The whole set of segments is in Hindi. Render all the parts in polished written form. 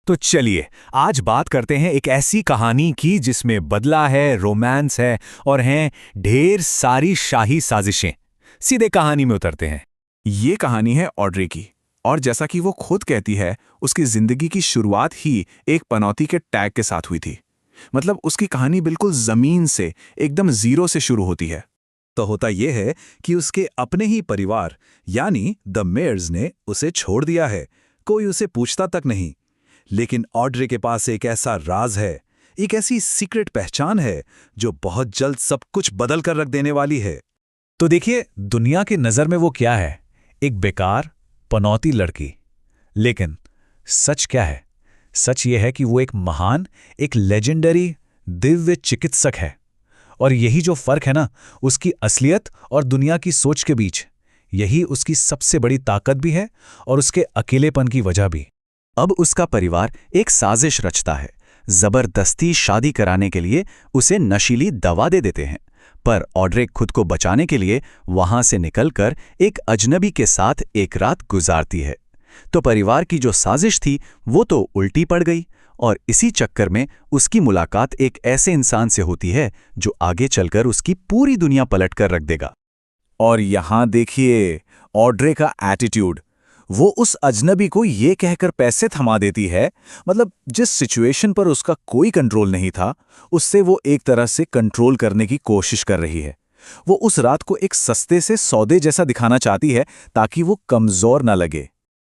तो चलिए आज बात करते हैं एक ऐसी कहानी की जिसमें बदला है, रोमांस है और हैं ढेर सारी शाही साजिशें। सीधे कहानी में उतरते हैं। ये कहानी है ऑड्रे की। और जैसा कि वो खुद कहती है, उसकी जिंदगी की शुरुआत ही एक पनौती के टैग के साथ हुई थी। मतलब उसकी कहानी बिल्कुल जमीन से, एकदम जीरो से शुरू होती है। तो होता यह है कि उसके अपने ही परिवार यानी द मेयर्स ने उसे छोड़ दिया है। कोई उसे पूछता तक नहीं। लेकिन ऑड्रे के पास एक ऐसा राज है, एक ऐसी सीक्रेट पहचान है जो बहुत जल्द सब कुछ बदल कर रख देने वाली है। तो देखिए, दुनिया की नज़र में वो क्या है? एक बेकार पनौती लड़की। लेकिन सच क्या है? सच ये है कि वो एक महान, एक लेजेंडरी दिव्य चिकित्सक है। और यही जो फर्क है ना, उसकी असलियत और दुनिया की सोच के बीच, यही उसकी सबसे बड़ी ताकत भी है और उसके अकेलेपन की वजह भी। अब उसका परिवार एक साजिश रचता है। जबरदस्ती शादी कराने के लिए उसे नशीली दवा दे देते हैं। पर ऑड्रे खुद को बचाने के लिए वहां से निकलकर एक अजनबी के साथ एक रात गुजारती है। तो परिवार की जो साजिश थी वो तो उल्टी पड़ गई और इसी चक्कर में उसकी मुलाकात एक ऐसे इंसान से होती है जो आगे चलकर उसकी पूरी दुनिया पलट कर रख देगा। और यहां देखिए ऑड्रे का एटीट्यूड। वो उस अजनबी को ये कहकर पैसे थमा देती है, मतलब जिस सिचुएशन पर उसका कोई कंट्रोल नहीं था, उससे वो एक तरह से कंट्रोल करने की कोशिश कर रही है। वो उस रात को एक सस्ते से सौदे जैसा दिखाना चाहती है ताकि वो कमजोर ना लगे।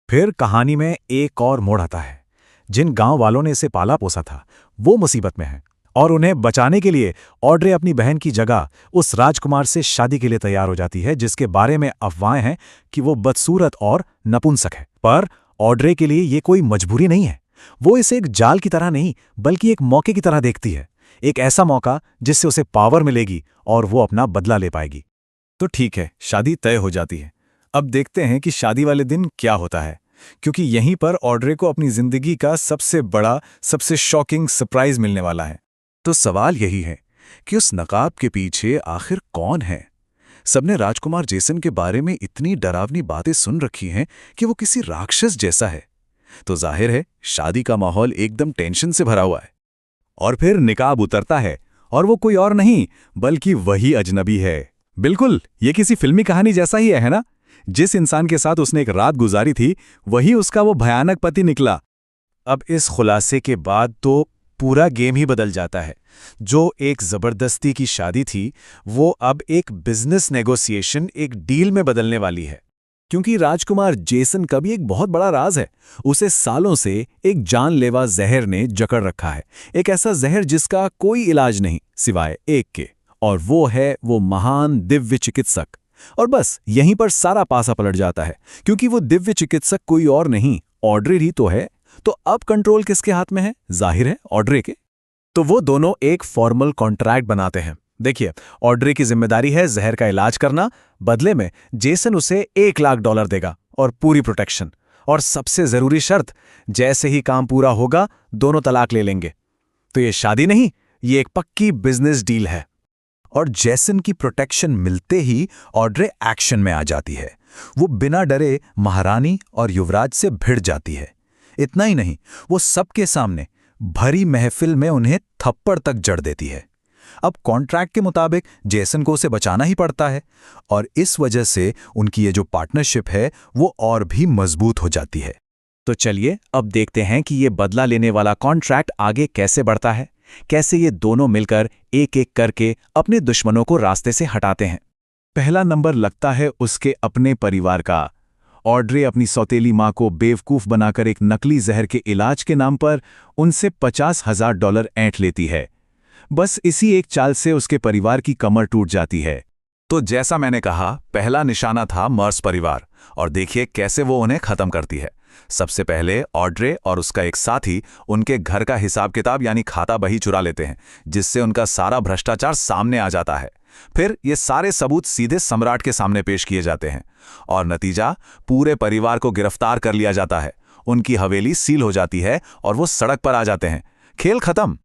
फिर कहानी में एक और मोड़ आता है। जिन गांव वालों ने इसे पाला पोसा था वो मुसीबत में है और उन्हें बचाने के लिए ऑड्रे अपनी बहन की जगह उस राजकुमार से शादी के लिए तैयार हो जाती है, जिसके बारे में अफवाहें हैं कि वो बदसूरत और नपुंसक है। पर ऑड्रे के लिए ये कोई मजबूरी नहीं है। वो इसे एक जाल की तरह नहीं बल्कि एक मौके की तरह देखती है। एक ऐसा मौका जिससे उसे पावर मिलेगी और वो अपना बदला ले पाएगी। तो ठीक है, शादी तय हो जाती है। अब देखते हैं कि शादी वाले दिन क्या होता है, क्योंकि यहीं पर ऑड्रे को अपनी जिंदगी का सबसे बड़ा, सबसे शॉकिंग सरप्राइज मिलने वाला है। तो सवाल यही है कि उस नकाब के पीछे आखिर कौन है? सबने राजकुमार जेसन के बारे में इतनी डरावनी बातें सुन रखी हैं कि वो किसी राक्षस जैसा है। तो जाहिर है शादी का माहौल एकदम टेंशन से भरा हुआ है। और फिर निकाब उतरता है और वो कोई और नहीं बल्कि वही अजनबी है। बिल्कुल, ये किसी फिल्मी कहानी जैसा ही है ना? जिस इंसान के साथ उसने एक रात गुजारी थी वही उसका वो भयानक पति निकला। अब इस खुलासे के बाद तो पूरा गेम ही बदल जाता है। जो एक जबरदस्ती की शादी थी वो अब एक बिजनेस नेगोशिएशन, एक डील में बदलने वाली है। क्योंकि राजकुमार जेसन का भी एक बहुत बड़ा राज है। उसे सालों से एक जानलेवा जहर ने जकड़ रखा है। एक ऐसा जहर जिसका कोई इलाज नहीं सिवाय एक के, और वो है वो महान दिव्य चिकित्सक। और बस यहीं पर सारा पासा पलट जाता है, क्योंकि वो दिव्य चिकित्सक कोई और नहीं, ऑड्रे ही तो है। तो अब कंट्रोल किसके हाथ में है? जाहिर है ऑड्रे के। तो वो दोनों एक फॉर्मल कॉन्ट्रैक्ट बनाते हैं। देखिए, ऑड्रे की जिम्मेदारी है जहर का इलाज करना, बदले में जेसन उसे $1,00,000 देगा और पूरी प्रोटेक्शन। और सबसे जरूरी शर्त, जैसे ही काम पूरा होगा दोनों तलाक ले लेंगे। तो ये शादी नहीं, ये एक पक्की बिजनेस डील है। और जेसन की प्रोटेक्शन मिलते ही ऑड्रे एक्शन में आ जाती है। वो बिना डरे महारानी और युवराज से भिड़ जाती है। इतना ही नहीं, वो सबके सामने भरी महफिल में उन्हें थप्पड़ तक जड़ देती है। अब कॉन्ट्रैक्ट के मुताबिक जेसन को उसे बचाना ही पड़ता है और इस वजह से उनकी ये जो पार्टनरशिप है वो और भी मजबूत हो जाती है। तो चलिए अब देखते हैं कि ये बदला लेने वाला कॉन्ट्रैक्ट आगे कैसे बढ़ता है, कैसे ये दोनों मिलकर एक एक करके अपने दुश्मनों को रास्ते से हटाते हैं। पहला नंबर लगता है उसके अपने परिवार का। ऑड्रे अपनी सौतेली मां को बेवकूफ बनाकर एक नकली जहर के इलाज के नाम पर उनसे $50,000 ऐंठ लेती है। बस इसी एक चाल से उसके परिवार की कमर टूट जाती है। तो जैसा मैंने कहा, पहला निशाना था मर्स परिवार, और देखिए कैसे वो उन्हें खत्म करती है। सबसे पहले ऑड्रे और उसका एक साथी उनके घर का हिसाब किताब यानी खाता बही चुरा लेते हैं, जिससे उनका सारा भ्रष्टाचार सामने आ जाता है। फिर ये सारे सबूत सीधे सम्राट के सामने पेश किए जाते हैं और नतीजा, पूरे परिवार को गिरफ्तार कर लिया जाता है। उनकी हवेली सील हो जाती है और वो सड़क पर आ जाते हैं। खेल खत्म।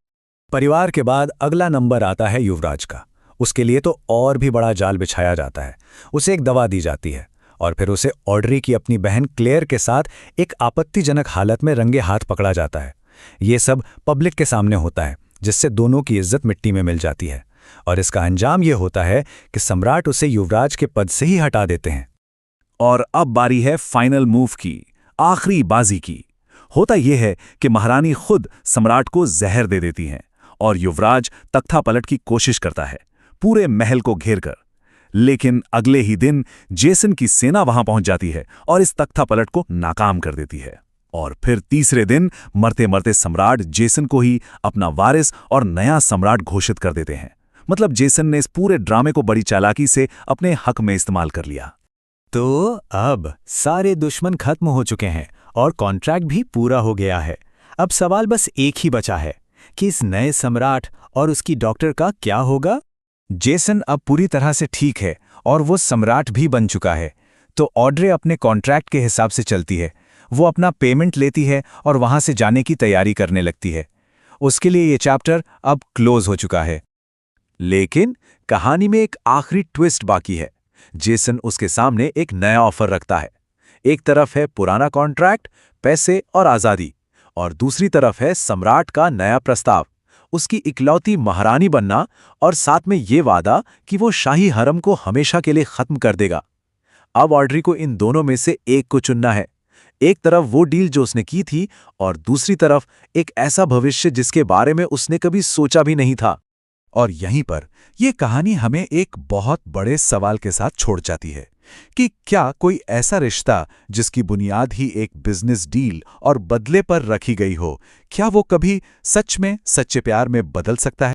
परिवार के बाद अगला नंबर आता है युवराज का। उसके लिए तो और भी बड़ा जाल बिछाया जाता है। उसे एक दवा दी जाती है और फिर उसे ऑड्री की अपनी बहन क्लेयर के साथ एक आपत्तिजनक हालत में रंगे हाथ पकड़ा जाता है। ये सब पब्लिक के सामने होता है, जिससे दोनों की इज्जत मिट्टी में मिल जाती है, और इसका अंजाम ये होता है कि सम्राट उसे युवराज के पद से ही हटा देते हैं। और अब बारी है फाइनल मूव की, आखिरी बाजी की। होता यह है कि महारानी खुद सम्राट को जहर दे देती हैं और युवराज तख्ता पलट की कोशिश करता है, पूरे महल को घेर कर। लेकिन अगले ही दिन जेसन की सेना वहां पहुंच जाती है और इस तख्ता पलट को नाकाम कर देती है। और फिर तीसरे दिन मरते मरते सम्राट जेसन को ही अपना वारिस और नया सम्राट घोषित कर देते हैं। मतलब जेसन ने इस पूरे ड्रामे को बड़ी चालाकी से अपने हक में इस्तेमाल कर लिया। तो अब सारे दुश्मन खत्म हो चुके हैं और कॉन्ट्रैक्ट भी पूरा हो गया है। अब सवाल बस एक ही बचा है कि इस नए सम्राट और उसकी डॉक्टर का क्या होगा। जेसन अब पूरी तरह से ठीक है और वो सम्राट भी बन चुका है, तो ऑड्रे अपने कॉन्ट्रैक्ट के हिसाब से चलती है। वो अपना पेमेंट लेती है और वहां से जाने की तैयारी करने लगती है। उसके लिए ये चैप्टर अब क्लोज हो चुका है। लेकिन कहानी में एक आखिरी ट्विस्ट बाकी है। जेसन उसके सामने एक नया ऑफर रखता है। एक तरफ है पुराना कॉन्ट्रैक्ट, पैसे और आज़ादी, और दूसरी तरफ है सम्राट का नया प्रस्ताव, उसकी इकलौती महारानी बनना, और साथ में ये वादा कि वो शाही हरम को हमेशा के लिए खत्म कर देगा। अब ऑड्री को इन दोनों में से एक को चुनना है। एक तरफ वो डील जो उसने की थी, और दूसरी तरफ एक ऐसा भविष्य जिसके बारे में उसने कभी सोचा भी नहीं था। और यहीं पर यह कहानी हमें एक बहुत बड़े सवाल के साथ छोड़ जाती है कि क्या कोई ऐसा रिश्ता जिसकी बुनियाद ही एक बिजनेस डील और बदले पर रखी गई हो, क्या वो कभी सच में सच्चे प्यार में बदल सकता है?